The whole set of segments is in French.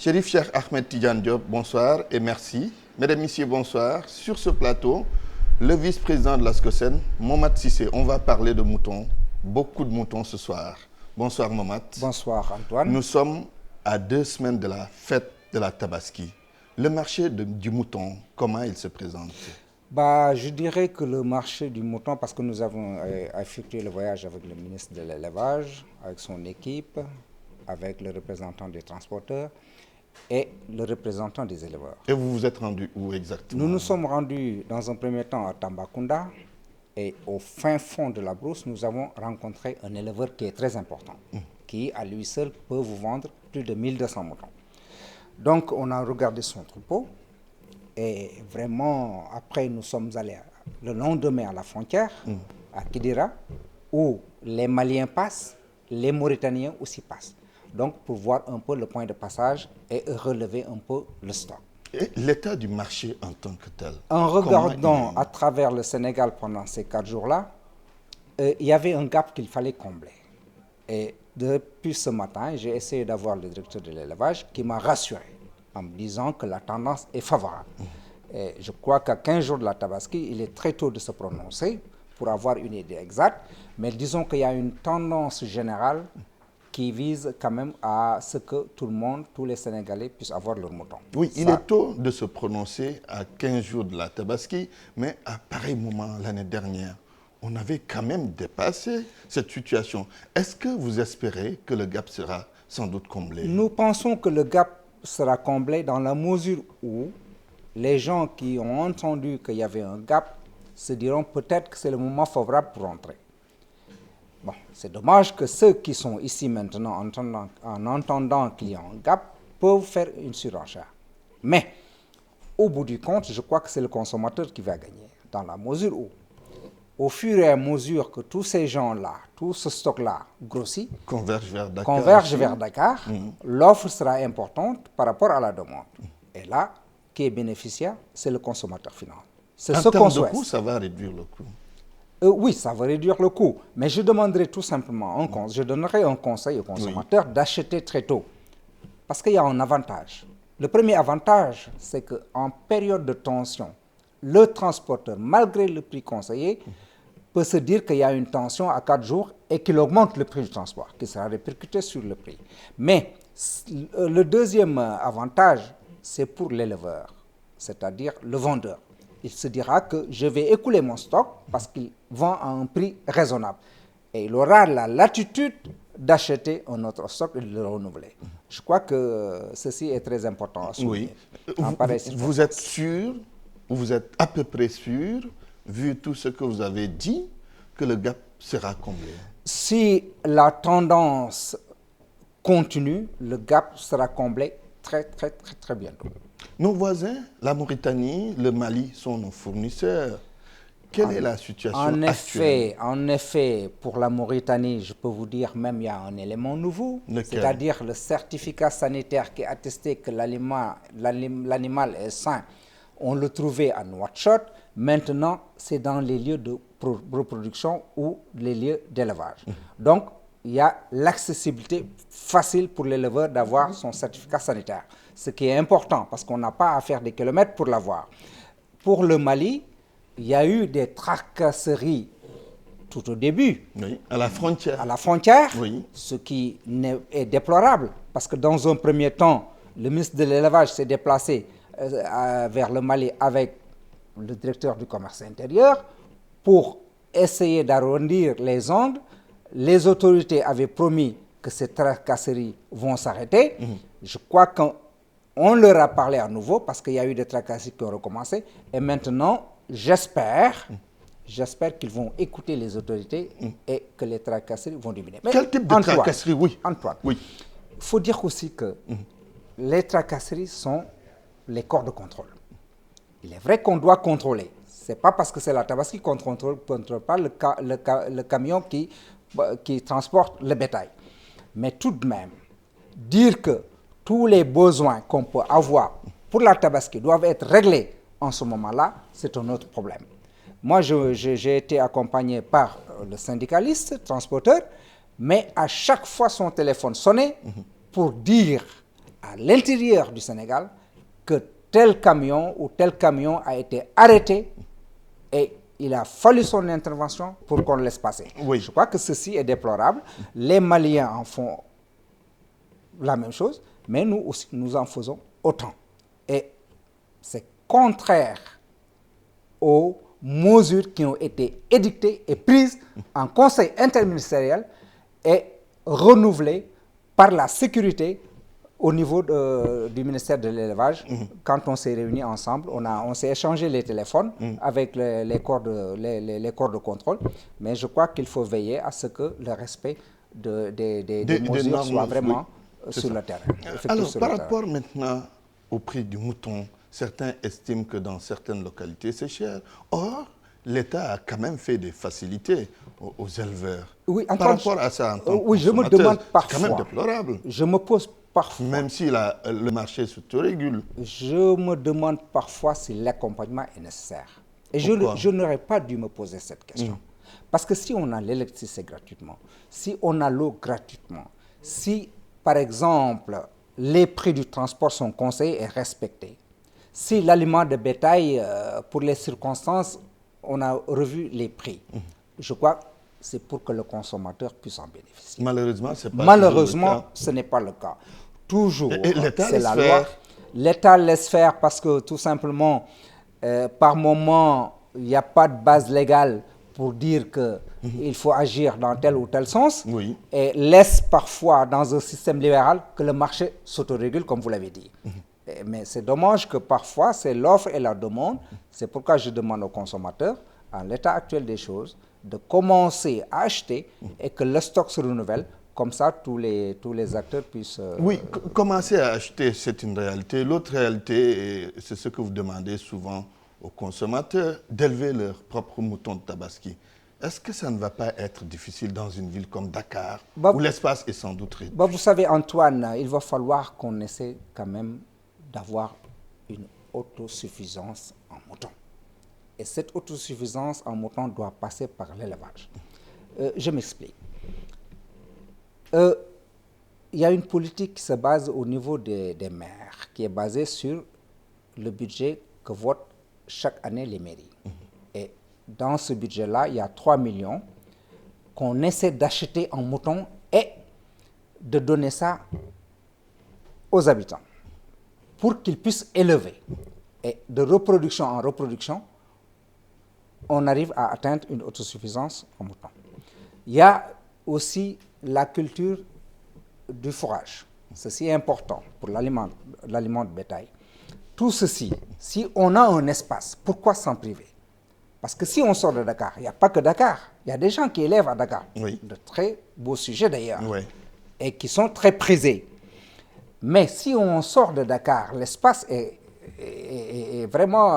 Chérif Cheikh Ahmed Tidiane Diop, bonsoir et merci. Mesdames, Messieurs, bonsoir. Sur ce plateau, le vice-président de la SCOSEN, Mohamed Cissé. On va parler de moutons, beaucoup de moutons ce soir. Bonsoir Mohamed. Bonsoir Antoine. Nous sommes à 2 semaines de la fête de la Tabaski. Le marché du mouton, comment il se présente? Je dirais que le marché du mouton, parce que nous avons effectué le voyage avec le ministre de l'élevage, avec son équipe, avec le représentant des transporteurs et le représentant des éleveurs. Et vous vous êtes rendu où exactement? Nous nous sommes rendus dans un premier temps à Tambacounda et au fin fond de la brousse, nous avons rencontré un éleveur qui est très important, qui à lui seul peut vous vendre plus de 1200 moutons. Donc on a regardé son troupeau et vraiment après nous sommes allés le lendemain à la frontière, à Kidira, où les Maliens passent, les Mauritaniens aussi passent. Donc pour voir un peu le point de passage et relever un peu le stock. Et l'état du marché en tant que tel? En regardant à travers le Sénégal pendant ces 4 jours-là, il y avait un gap qu'il fallait combler. Et depuis ce matin, j'ai essayé d'avoir le directeur de l'élevage qui m'a rassuré en me disant que la tendance est favorable. Et je crois qu'à 15 jours de la Tabaski, il est très tôt de se prononcer pour avoir une idée exacte, mais disons qu'il y a une tendance générale qui vise quand même à ce que tout le monde, tous les Sénégalais puissent avoir leur mouton. Oui, il est tôt de se prononcer à 15 jours de la Tabaski, mais à pareil moment l'année dernière, on avait quand même dépassé cette situation. Est-ce que vous espérez que le gap sera sans doute comblé? Nous pensons que le gap sera comblé dans la mesure où les gens qui ont entendu qu'il y avait un gap se diront peut-être que c'est le moment favorable pour entrer. Bon, c'est dommage que ceux qui sont ici maintenant, en entendant qu'il y a un gap, peuvent faire une surenchère. Mais, au bout du compte, je crois que c'est le consommateur qui va gagner. Dans la mesure où, au fur et à mesure que tous ces gens-là, tout ce stock-là grossit, converge vers Dakar, l'offre sera importante par rapport à la demande. Et là, qui est bénéficiaire, c'est le consommateur final. C'est ce qu'on souhaite. En termes de coût, ça va réduire le coût. Oui, ça va réduire le coût, mais je demanderai tout simplement, je donnerai un conseil aux consommateurs d'acheter très tôt, parce qu'il y a un avantage. Le premier avantage, c'est qu'en période de tension, le transporteur, malgré le prix conseillé, peut se dire qu'il y a une tension à 4 jours et qu'il augmente le prix du transport, qui sera répercuté sur le prix. Mais le deuxième avantage, c'est pour l'éleveur, c'est-à-dire le vendeur. Il se dira que je vais écouler mon stock parce qu'il vend à un prix raisonnable. Et il aura la latitude d'acheter un autre stock et de le renouveler. Je crois que ceci est très important à souligner. Oui. Vous êtes sûr, ou vous êtes à peu près sûr, vu tout ce que vous avez dit, que le gap sera comblé? Si la tendance continue, le gap sera comblé très bientôt. Nos voisins, la Mauritanie, le Mali, sont nos fournisseurs. Quelle est la situation actuelle? En effet, pour la Mauritanie, je peux vous dire même il y a un élément nouveau, c'est-à-dire le certificat sanitaire qui attestait que l'animal est sain. On le trouvait à Nouakchott. Maintenant, c'est dans les lieux de reproduction ou les lieux d'élevage. Donc, il y a l'accessibilité facile pour l'éleveur d'avoir son certificat sanitaire. Ce qui est important parce qu'on n'a pas à faire des kilomètres pour l'avoir. Pour le Mali, il y a eu des tracasseries tout au début. Oui, à la frontière. À la frontière, oui. Ce qui est déplorable parce que dans un premier temps, le ministre de l'élevage s'est déplacé vers le Mali avec le directeur du commerce intérieur pour essayer d'arrondir les angles. Les autorités avaient promis que ces tracasseries vont s'arrêter. Je crois qu'on leur a parlé à nouveau parce qu'il y a eu des tracasseries qui ont recommencé. Et maintenant, j'espère qu'ils vont écouter les autorités et que les tracasseries vont diminuer. Mais quel type de tracasseries? Oui. Antoine, oui. Il faut dire aussi que les tracasseries sont les corps de contrôle. Il est vrai qu'on doit contrôler. Ce n'est pas parce que c'est la Tabaski qu'on ne contrôle pas le camion qui transporte le bétail. Mais tout de même, dire que tous les besoins qu'on peut avoir pour la Tabaski doivent être réglés en ce moment-là, c'est un autre problème. Moi, j'ai été accompagné par le syndicaliste, transporteur, mais à chaque fois son téléphone sonnait pour dire à l'intérieur du Sénégal que tel camion ou tel camion a été arrêté et il a fallu son intervention pour qu'on le laisse passer. Oui. Je crois que ceci est déplorable. Les Maliens en font la même chose, mais nous aussi, nous en faisons autant. Et c'est contraire aux mesures qui ont été édictées et prises en conseil interministériel et renouvelées par la sécurité au niveau du ministère de l'élevage. Quand on s'est réunis ensemble, on s'est échangé les téléphones avec les corps de contrôle. Mais je crois qu'il faut veiller à ce que le respect des mesures normes, soit vraiment c'est sur ça. le terrain. Alors, sur par le rapport maintenant au prix du mouton, certains estiment que dans certaines localités, c'est cher. Or, l'État a quand même fait des facilités aux éleveurs. Oui, par rapport à ça, en tant que oui, je me consommateur, demande parfois. c'est quand même déplorable. Je me pose parfois. Même si le marché s'autorégule. Je me demande parfois si l'accompagnement est nécessaire. Et Pourquoi? je n'aurais pas dû me poser cette question. Parce que si on a l'électricité gratuitement, si on a l'eau gratuitement, si, par exemple, les prix du transport sont conseillés et respectés, si l'aliment de bétail, pour les circonstances, on a revu les prix, je crois que c'est pour que le consommateur puisse en bénéficier. Malheureusement, c'est pas Malheureusement, toujours le cas. ce n'est pas le cas. Toujours, Et l'État c'est laisse la faire. loi. L'État laisse faire parce que tout simplement, par moment, il n'y a pas de base légale pour dire qu'il faut agir dans tel ou tel sens. Oui. Et laisse parfois, dans un système libéral, que le marché s'autorégule, comme vous l'avez dit. Mais c'est dommage que parfois, c'est l'offre et la demande. C'est pourquoi je demande aux consommateurs, en l'état actuel des choses, de commencer à acheter et que le stock se renouvelle. Comme ça, tous les acteurs puissent... Oui, commencer à acheter, c'est une réalité. L'autre réalité, c'est ce que vous demandez souvent aux consommateurs, d'élever leurs propres moutons de Tabaski. Est-ce que ça ne va pas être difficile dans une ville comme Dakar, où l'espace est sans doute réduit? Vous savez, Antoine, il va falloir qu'on essaie quand même d'avoir une autosuffisance en moutons. Et cette autosuffisance en moutons doit passer par l'élevage. Je m'explique. Il y a une politique qui se base au niveau des maires, qui est basée sur le budget que votent chaque année les mairies. Et dans ce budget-là, il y a 3 millions qu'on essaie d'acheter en moutons et de donner ça aux habitants pour qu'ils puissent élever. Et de reproduction en reproduction, on arrive à atteindre une autosuffisance en moutons. Il y a aussi la culture du fourrage. Ceci est important pour l'aliment de bétail. Tout ceci, si on a un espace, pourquoi s'en priver? Parce que si on sort de Dakar, il n'y a pas que Dakar. Il y a des gens qui élèvent à Dakar. Oui. De très beaux sujets d'ailleurs. Oui. Et qui sont très prisés. Mais si on sort de Dakar, l'espace est vraiment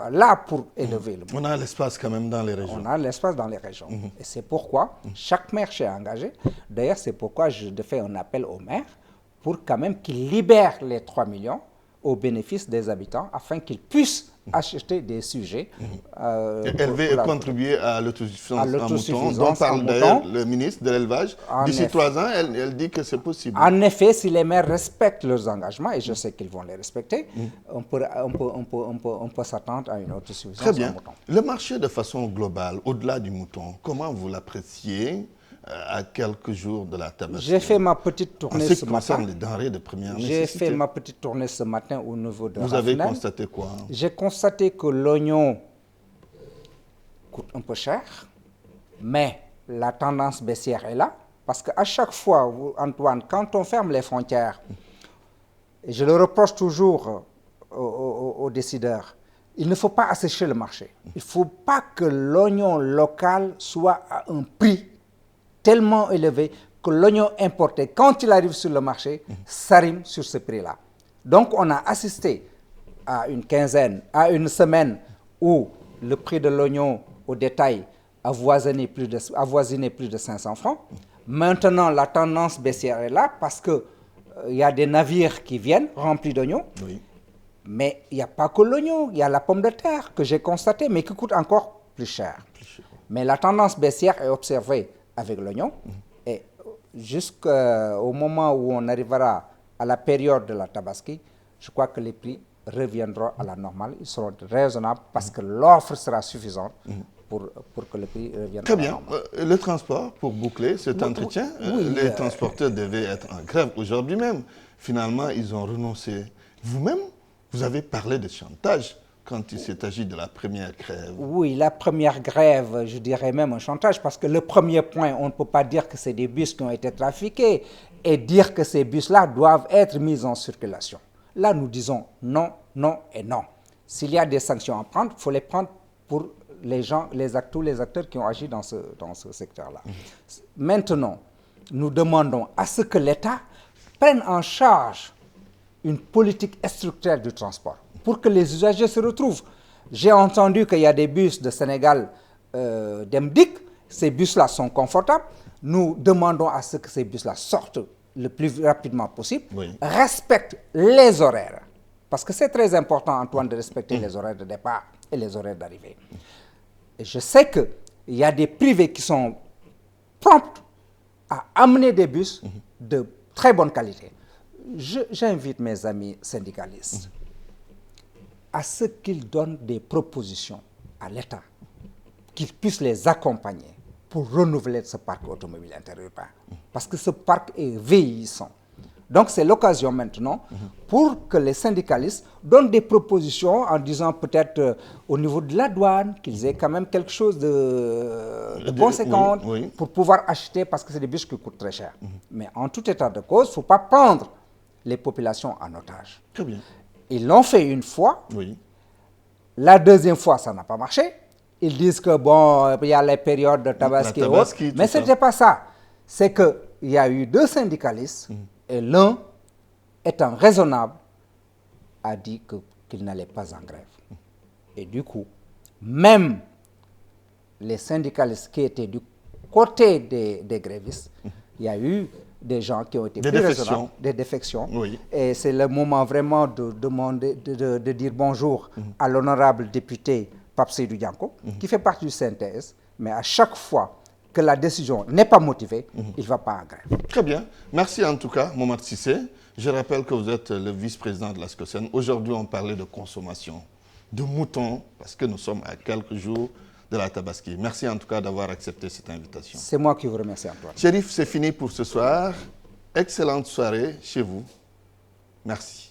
là pour élever le On a l'espace quand même dans les régions. On a l'espace dans les régions. Et c'est pourquoi chaque maire s'est engagé. D'ailleurs, c'est pourquoi je fais un appel aux maires pour quand même qu'ils libèrent les 3 millions au bénéfice des habitants afin qu'ils puissent acheter des sujets. Élever et contribuer à l'autosuffisance en moutons, dont en parle d'ailleurs moutons. le ministre de l'élevage. D'ici 3 ans, elle dit que c'est possible. En effet, si les maires respectent leurs engagements, et je sais qu'ils vont les respecter, on peut s'attendre à une autosuffisance Très bien. en moutons. Le marché de façon globale, au-delà du mouton, comment vous l'appréciez à quelques jours de la Tabaski? J'ai fait ma petite En tournée ce ce qui concerne matin. les denrées de première J'ai nécessité. fait ma petite tournée ce matin au niveau de Vous avez Raffinel. constaté quoi? J'ai constaté que l'oignon coûte un peu cher, mais la tendance baissière est là. Parce qu'à chaque fois, Antoine, quand on ferme les frontières, et je le reproche toujours aux décideurs, il ne faut pas assécher le marché. Il ne faut pas que l'oignon local soit à un prix tellement élevé que l'oignon importé, quand il arrive sur le marché, s'arrime sur ce prix-là. Donc, on a assisté à une semaine où le prix de l'oignon au détail avoisinait plus de 500 francs. Maintenant, la tendance baissière est là parce qu'il y a des navires qui viennent remplis d'oignons. Oui. Mais il n'y a pas que l'oignon, il y a la pomme de terre que j'ai constatée, mais qui coûte encore plus cher. Mais la tendance baissière est observée avec l'oignon. Et jusqu'au moment où on arrivera à la période de la Tabaski, je crois que les prix reviendront à la normale. Ils seront raisonnables parce que l'offre sera suffisante pour que le prix revienne Très à la bien. normale. Le transport, pour boucler cet entretien, les transporteurs devaient être en grève aujourd'hui même. Finalement, ils ont renoncé. Vous-même, vous avez parlé de chantage quand il s'est agi de la première grève. Oui, la première grève, je dirais même un chantage, parce que le premier point, on ne peut pas dire que c'est des bus qui ont été trafiqués et dire que ces bus-là doivent être mis en circulation. Là, nous disons non, non et non. S'il y a des sanctions à prendre, il faut les prendre pour les gens, tous les acteurs qui ont agi dans ce secteur-là. Maintenant, nous demandons à ce que l'État prenne en charge une politique structurelle du transport pour que les usagers se retrouvent. J'ai entendu qu'il y a des bus de Sénégal d'Emdik. Ces bus-là sont confortables. Nous demandons à ce que ces bus-là sortent le plus rapidement possible, respectent les horaires. Parce que c'est très important, Antoine, de respecter les horaires de départ et les horaires d'arrivée. Et je sais qu'il y a des privés qui sont prompts à amener des bus de très bonne qualité. J'invite mes amis syndicalistes à ce qu'ils donnent des propositions à l'État, qu'ils puissent les accompagner pour renouveler ce parc automobile interurbain. Parce que ce parc est vieillissant. Donc c'est l'occasion maintenant pour que les syndicalistes donnent des propositions en disant peut-être au niveau de la douane qu'ils aient quand même quelque chose de conséquent pour pouvoir acheter, parce que c'est des bus qui coûtent très cher. Mais en tout état de cause, il ne faut pas prendre les populations en otage. Très bien. Ils l'ont fait une fois. La deuxième fois, ça n'a pas marché. Ils disent que bon, il y a les périodes de Tabaski et autres. Mais ce n'était pas ça. C'est qu'il y a eu deux syndicalistes et l'un, étant raisonnable, a dit qu'il n'allait pas en grève. Et du coup, même les syndicalistes qui étaient du côté des grévistes, il y a eu des gens qui ont été plus raisonnables, des défections. Et c'est le moment vraiment de demander, de dire bonjour à l'honorable député Pape Seydou Dianko, qui fait partie du CNTS, mais à chaque fois que la décision n'est pas motivée, il ne va pas en grève. Très bien. Merci en tout cas, Momad Cissé. Je rappelle que vous êtes le vice-président de la SCOSEN. Aujourd'hui, on parlait de consommation de moutons, parce que nous sommes à quelques jours de la Tabaski. Merci en tout cas d'avoir accepté cette invitation. C'est moi qui vous remercie, Antoine. Chérif, c'est fini pour ce soir. Excellente soirée chez vous. Merci.